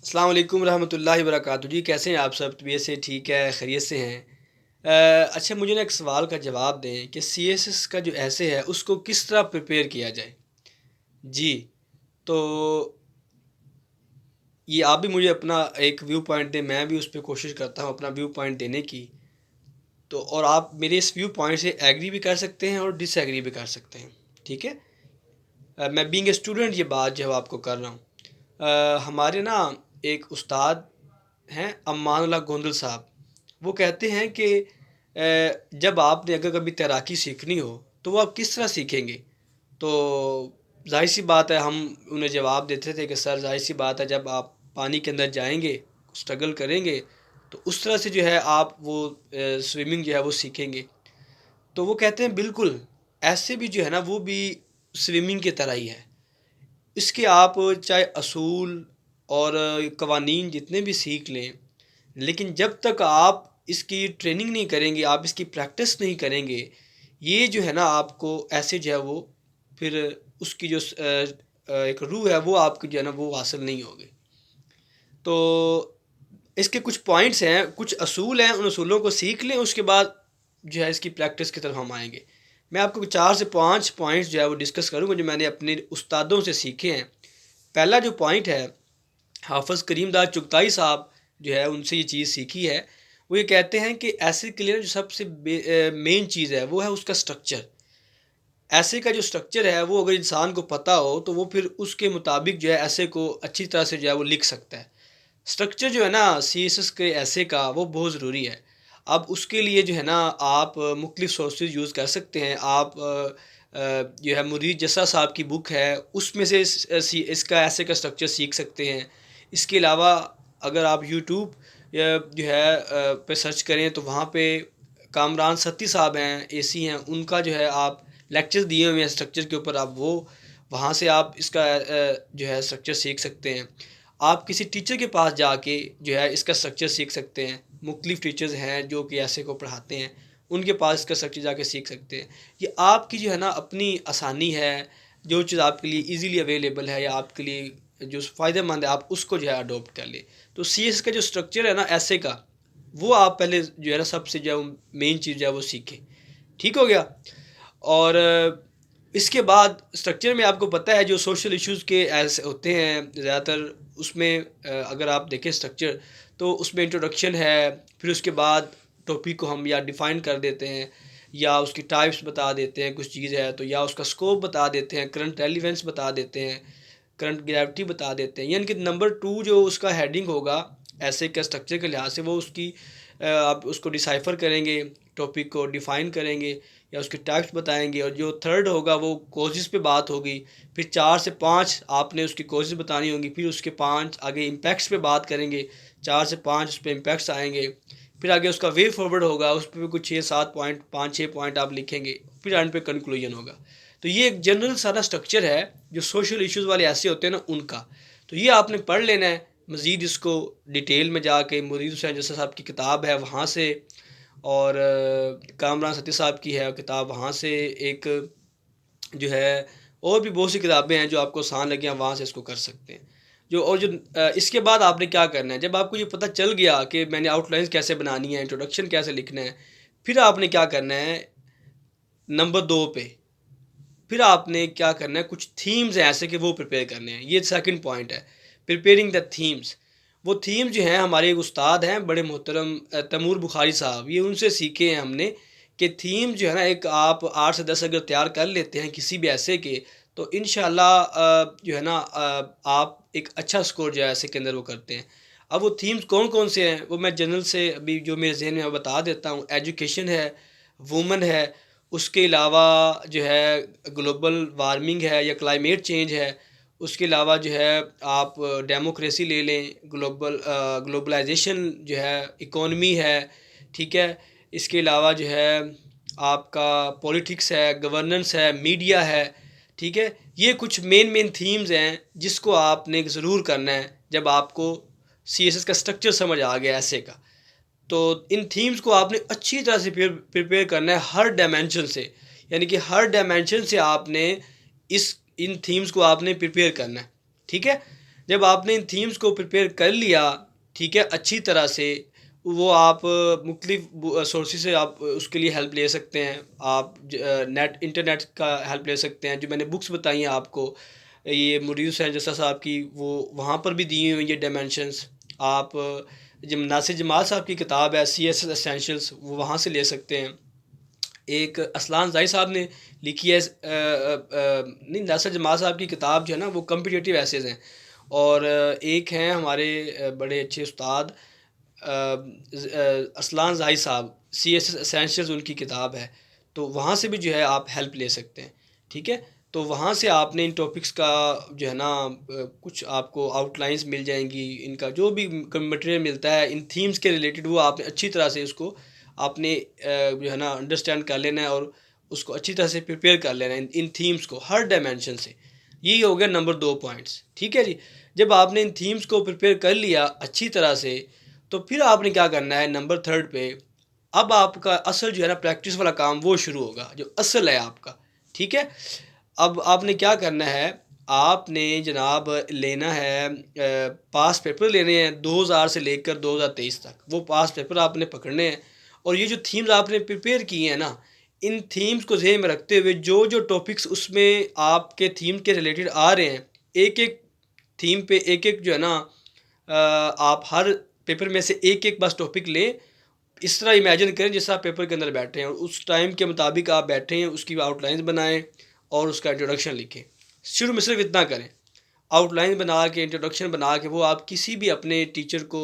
अस्सलाम वालेकुम रहमतुल्लाहि व बरकातहू जी। कैसे हैं आप सब? तबीयत से ठीक है, खैरियत से हैं? अच्छा, मुझे ना एक सवाल का जवाब दें कि सीएसएस का जो ऐसे है उसको किस तरह प्रिपेयर किया जाए? जी, तो ये आप भी मुझे अपना एक व्यू पॉइंट दें, मैं भी उस पे कोशिश करता हूँ अपना व्यू पॉइंट देने की। तो और आप मेरे इस व्यू पॉइंट से एग्री भी कर सकते हैं और डिसएग्री भी कर सकते हैं, ठीक है? मैं बीइंग ए स्टूडेंट ये बात जो है आपको कर रहा हूँ। हमारे ना एक उस्ताद हैं अम्मानुल्लाह गोंदल साहब। वो कहते हैं कि जब आपने अगर कभी तैराकी सीखनी हो तो वो आप किस तरह सीखेंगे? तो ज़ाहिर सी बात है, हम उन्हें जवाब देते थे कि सर ज़ाहिर सी बात है, जब आप पानी के अंदर जाएंगे, स्ट्रगल करेंगे, तो उस तरह से जो है आप वो स्विमिंग जो है वो सीखेंगे। तो वो कहते हैं बिल्कुल ऐसे भी जो है ना वो भी स्विमिंग की तरह ही है। इसके आप चाहे असूल और कवानीन जितने भी सीख लें, लेकिन जब तक आप इसकी ट्रेनिंग नहीं करेंगे, आप इसकी प्रैक्टिस नहीं करेंगे, ये जो है ना आपको ऐसे जो है वो फिर उसकी जो एक रूह है वो आपकी जो है ना वो हासिल नहीं होगी। तो इसके कुछ पॉइंट्स हैं, कुछ असूल हैं, उन असूलों को सीख लें, उसके बाद जो है इसकी प्रैक्टिस की तरफ हम आएँगे। मैं आपको 4 से 5 पॉइंट्स जो है वो डिस्कस करूँगा जो मैंने अपने उस्तादों से सीखे हैं। पहला जो पॉइंट है, हाफ़िज़ करीमदाद चुगताई साहब जो है उनसे ये चीज़ सीखी है। वो ये कहते हैं कि ऐसे के लिए जो सबसे मेन चीज़ है वो है उसका स्ट्रक्चर। ऐसे का जो स्ट्रक्चर है वो अगर इंसान को पता हो तो वो फिर उसके मुताबिक जो है ऐसे को अच्छी तरह से जो है वो लिख सकता है। स्ट्रक्चर जो है ना सीएसएस के ऐसे का वो बहुत ज़रूरी है। अब उसके लिए जो है ना आप मुख्तलिफ़ सोर्सेज़ यूज़ कर सकते हैं। आप जो है मुरीद जस्सा साहब की बुक है उसमें से इसका ऐसे का स्ट्रक्चर सीख सकते हैं। इसके अलावा अगर आप यूट्यूब या जो है पे सर्च करें तो वहाँ पे कामरान सत्ती साहब हैं, एसी हैं, उनका जो है आप लेक्चर्स दिए हुए हैं स्ट्रक्चर के ऊपर, आप वो वहाँ से आप इसका जो है स्ट्रक्चर सीख सकते हैं। आप किसी टीचर के पास जाके जो है इसका स्ट्रक्चर सीख सकते हैं। मुख्तलिफ़ टीचर्स हैं जो कि ऐसे को पढ़ाते हैं, उनके पास इसका स्ट्रक्चर जाके सीख सकते हैं। ये आपकी जो है ना अपनी आसानी है, जो चीज़ आपके लिए ईज़िली अवेलेबल है या आपके लिए जो फ़ायदेमंद है, आप उसको जो है अडॉप्ट कर लें। तो सीएस का जो स्ट्रक्चर है ना ऐसे का, वो आप पहले जो है ना सबसे जो है वो मेन चीज़ जो है वो सीखें। ठीक हो गया? और इसके बाद स्ट्रक्चर में आपको पता है जो सोशल इश्यूज़ के ऐसे होते हैं ज़्यादातर, उसमें अगर आप देखें स्ट्रक्चर तो उसमें इंट्रोडक्शन है, फिर उसके बाद टॉपिक को हम या डिफ़ाइन कर देते हैं या उसकी टाइप्स बता देते हैं, कुछ चीज़ है तो, या उसका स्कोप बता देते हैं, करंट रेलेवेंस बता देते हैं, करंट ग्रेविटी बता देते हैं। यानी कि नंबर 2 जो उसका हेडिंग होगा ऐसे के स्ट्रक्चर के लिहाज से, वो उसकी आप उसको डिसाइफ़र करेंगे, टॉपिक को डिफ़ाइन करेंगे या उसके टाइप्स बताएँगे, और जो थर्ड होगा वो कॉजेज़ पे बात होगी। फिर 4 से 5 आपने उसकी कॉजेज़ बतानी होंगी, फिर उसके 5 आगे इम्पैक्ट्स पे बात करेंगे, 4 से 5 उस पे इम्पैक्ट्स आएँगे। फिर आगे उसका वे फॉरवर्ड होगा, उस पे भी कुछ 6-7 पॉइंट, 5-6 पॉइंट आप लिखेंगे, फिर एंड पे कंक्लूजन होगा। तो ये एक जनरल सारा स्ट्रक्चर है, जो सोशल इश्यूज़ वाले ऐसे होते हैं ना उनका। तो ये आपने पढ़ लेना है, मज़ीद इसको डिटेल में जाके मुरीद हुसैन जस्सा साहब की किताब है वहाँ से, और कामरान सत्ती साहब की है किताब, वहाँ से एक जो है, और भी बहुत सी किताबें हैं जो आपको आसान लगे, आप वहाँ से इसको कर सकते हैं। जो और जो इसके बाद आपने क्या करना है, जब आपको ये पता चल गया कि मैंने आउटलाइन्स कैसे बनानी है, इंट्रोडक्शन कैसे लिखना है, फिर आपने क्या करना है नंबर 2 पे, फिर आपने क्या करना है, कुछ थीम्स हैं ऐसे कि वो प्रिपेयर करने हैं। ये सेकंड पॉइंट है, प्रिपेयरिंग द थीम्स। वो थीम जो हैं, हमारे एक उस्ताद हैं बड़े मोहतरम तैमूर बुखारी साहब, ये उनसे सीखे हैं हमने कि थीम जो है ना, एक आप 8 से 10 अगर तैयार कर लेते हैं किसी भी ऐसे के, तो इंशाअल्लाह जो है ना आप एक अच्छा स्कोर जो है ऐसे के अंदर वो करते हैं। अब वो थीम्स कौन-कौन से हैं, वो मैं जनरल से अभी जो मेरे ज़हन में है बता देता हूँ। एजुकेशन है, वुमेन है, उसके अलावा जो है ग्लोबल वार्मिंग है या क्लाइमेट चेंज है, उसके अलावा जो है आप डेमोक्रेसी ले लें, ग्लोबलाइजेशन जो है, इकोनॉमी है, ठीक है? इसके अलावा जो है आपका पॉलिटिक्स है, गवर्नेंस है, मीडिया है, ठीक है? ये कुछ मेन थीम्स हैं जिसको आपने ज़रूर करना है जब आपको सीएसएस का स्ट्रक्चर समझ आ गया ऐसे का। तो इन थीम्स को आपने अच्छी तरह से प्रिपेयर करना है हर डायमेंशन से, यानी कि हर डायमेंशन से आपने इस इन थीम्स को आपने प्रिपेयर करना है, ठीक है? जब आपने इन थीम्स को प्रिपेयर कर लिया, ठीक है, अच्छी तरह से, वो आप मुख्तलिफ सोर्सेज से आप उसके लिए हेल्प ले सकते हैं। आप नेट इंटरनेट का हेल्प ले सकते हैं। जो मैंने बुक्स बताई हैं आपको, ये मुरीद हैं जैसा साहब की, वो वहाँ पर भी दी हुई ये डायमेंशंस। आप जब नासिर जमाल साहब की किताब है CSS एसेंशियल्स, वो वहाँ से ले सकते हैं। एक असलान ज़ाई साहब ने लिखी है, नहीं, नासिर जमाल साहब की किताब जो है ना वो कम्पिटिटिव एसेज हैं। और एक हैं हमारे बड़े अच्छे उस्ताद असलान ज़ाई साहब, CSS एसेंशियल्स उनकी किताब है। तो वहाँ से भी जो है आप हेल्प ले सकते हैं, ठीक है। तो वहाँ से आपने इन टॉपिक्स का जो है ना कुछ आपको आउटलाइंस मिल जाएंगी, इनका जो भी मटेरियल मिलता है इन थीम्स के रिलेटेड, वो आपने अच्छी तरह से उसको आपने जो है ना अंडरस्टैंड कर लेना है और उसको अच्छी तरह से प्रिपेयर कर लेना है इन थीम्स को हर डायमेंशन से। यही हो गया नंबर 2 पॉइंट्स, ठीक है जी। जब आपने इन थीम्स को प्रिपेयर कर लिया अच्छी तरह से, तो फिर आपने क्या करना है नंबर 3 पे, अब आपका असल जो है ना प्रैक्टिस वाला काम वो शुरू होगा, जो असल है आपका, ठीक है। अब आपने क्या करना है, आपने जनाब लेना है पास पेपर लेने हैं 2000 से लेकर 2023 तक, वो पास पेपर आपने पकड़ने हैं। और ये जो थीम्स आपने प्रिपेयर किए हैं ना, इन थीम्स को ज़हन में रखते हुए जो जो टॉपिक्स उसमें आपके थीम के रिलेटेड आ रहे हैं, एक एक थीम पे एक एक जो है ना आप हर पेपर में से एक एक बस टॉपिक लें। इस तरह इमेजिन करें जैसे आप पेपर के अंदर बैठे हैं और उस टाइम के मुताबिक आप बैठे हैं, उसकी आउटलाइंस बनाएं और उसका इंट्रोडक्शन लिखें। शुरू में सिर्फ इतना करें, आउटलाइन बना के, इंट्रोडक्शन बना के, वो आप किसी भी अपने टीचर को,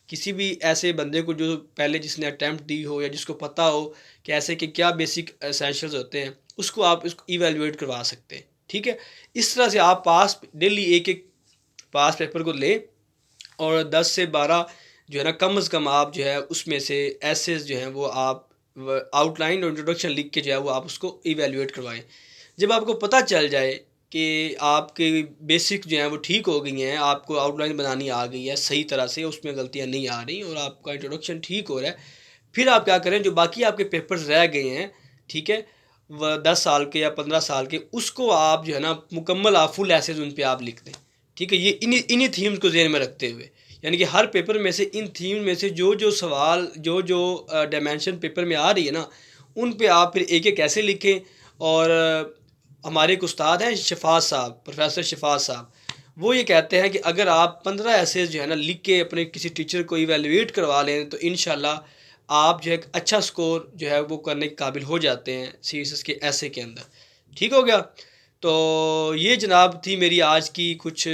किसी भी ऐसे बंदे को जो पहले जिसने अटैम्प्ट दी हो या जिसको पता हो कि ऐसे कि क्या बेसिक एसेंशियल्स होते हैं, उसको आप इसको इवेलुएट करवा सकते हैं, ठीक है। इस तरह से आप पास डेली एक एक पास पेपर को लें और 10 से 12 जो है ना कम से कम आप जो है उसमें से एसेस जो हैं वो आप आउटलाइन और इंट्रोडक्शन लिख के जो है वो आप उसको इवेलुएट करवाएं। जब आपको पता चल जाए कि आपके बेसिक जो हैं वो ठीक हो गई हैं, आपको आउटलाइन बनानी आ गई है सही तरह से, उसमें गलतियां नहीं आ रही और आपका इंट्रोडक्शन ठीक हो रहा है, फिर आप क्या करें, जो बाकी आपके पेपर्स रह गए हैं, ठीक है, वह 10 साल के या 15 साल के, उसको आप जो है ना मुकम्मल आप फुल एसेज उन पे आप लिख दें, ठीक है। ये इन्हीं इन्हीं थीम्स को ज़हन में रखते हुए, यानी कि हर पेपर में से इन थीम में से जो जो सवाल, जो जो डायमेंशन पेपर में आ रही है ना, उन पे आप फिर एक एक ऐसे लिखें। और हमारे एक उस्ताद हैं शफाज साहब, प्रोफेसर शफाज साहब, वो ये कहते हैं कि अगर आप 15 ऐसे जो है ना लिख के अपने किसी टीचर को इवेलुएट करवा लें तो इंशाल्लाह आप जो है एक अच्छा स्कोर जो है वो करने के काबिल हो जाते हैं CSS के ऐसे के अंदर, ठीक हो गया। तो ये जनाब थी मेरी आज की कुछ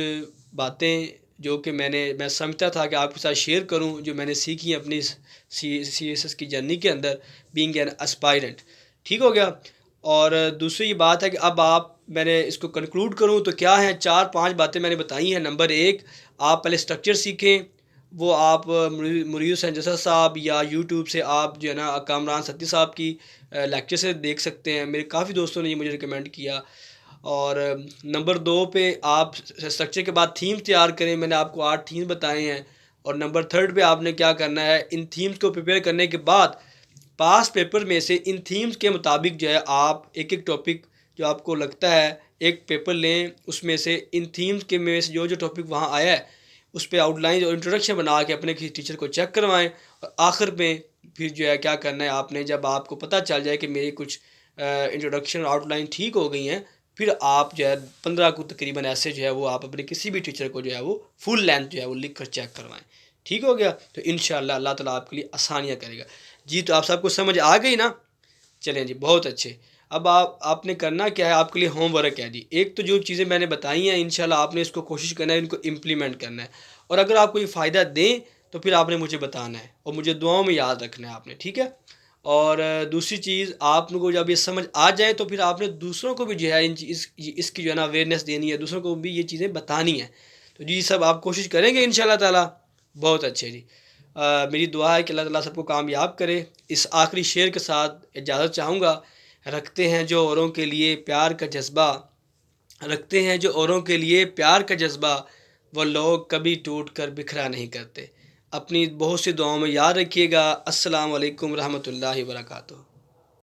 बातें जो कि मैं समझता था कि आपके साथ शेयर करूं, जो मैंने सीखी अपनी CSS की जर्नी के अंदर बीइंग एन एस्पायरेंट, ठीक हो गया। और दूसरी ये बात है कि अब आप, मैंने इसको कंक्लूड करूं तो क्या है, 4-5 बातें मैंने बताई हैं। नंबर 1, आप पहले स्ट्रक्चर सीखें, वो आप मुरीद हुसैन जसा साहब या यूट्यूब से आप जो है ना कामरान सत्ती साहब की लेक्चर से देख सकते हैं। मेरे काफ़ी दोस्तों ने ये मुझे रिकमेंड किया। और नंबर 2 पे आप स्ट्रक्चर के बाद थीम तैयार करें, मैंने आपको 8 थीम बताए हैं। और नंबर 3 पे आपने क्या करना है, इन थीम्स को प्रिपेयर करने के बाद पास पेपर में से इन थीम्स के मुताबिक जो है आप एक एक टॉपिक जो आपको लगता है एक पेपर लें, उसमें से इन थीम्स के में से जो जो टॉपिक वहाँ आया है उस पर आउटलाइन और इंट्रोडक्शन बना के अपने किसी टीचर को चेक करवाएं। और आखिर में फिर जो है क्या करना है आपने, जब आपको पता चल जाए कि मेरी कुछ इंट्रोडक्शन आउटलाइन ठीक हो गई हैं, फिर आप जो है 15 को तकरीबन ऐसे जो है वो आप अपने किसी भी टीचर को जो है वो फुल लेंथ जो है वो लिख कर चेक करवाएं, ठीक हो गया। तो इंशाल्लाह अल्लाह ताला आपके लिए आसानियाँ करेगा जी। तो आप सबको समझ आ गई ना? चलें जी, बहुत अच्छे। अब आपने करना क्या है, आपके लिए होमवर्क है जी। एक तो जो चीज़ें मैंने बताई हैं इंशाल्लाह आपने इसको कोशिश करना है, इनको इम्प्लीमेंट करना है। और अगर आपको ये फ़ायदा दें तो फिर आपने मुझे बताना है और मुझे दुआओं में याद रखना है आपने, ठीक है। और दूसरी चीज़, आप लोगों को जब ये समझ आ जाए तो फिर आपने दूसरों को भी जो है इसकी जो है ना अवेयरनेस देनी है, दूसरों को भी ये चीज़ें बतानी है। तो जी सब आप कोशिश करेंगे इंशाल्लाह ताला? बहुत अच्छे जी। मेरी दुआ है कि अल्लाह ताला सबको कामयाब करे। इस आखिरी शेर के साथ इजाज़त चाहूँगा। रखते हैं जो औरों के लिए प्यार का जज्बा, रखते हैं जो औरों के लिए प्यार का जज्बा, वो लोग कभी टूट कर बिखरा नहीं करते। अपनी बहुत सी दुआओं में याद रखिएगा। अस्सलाम वालेकुम रहमतुल्लाहि व बरकातुहू।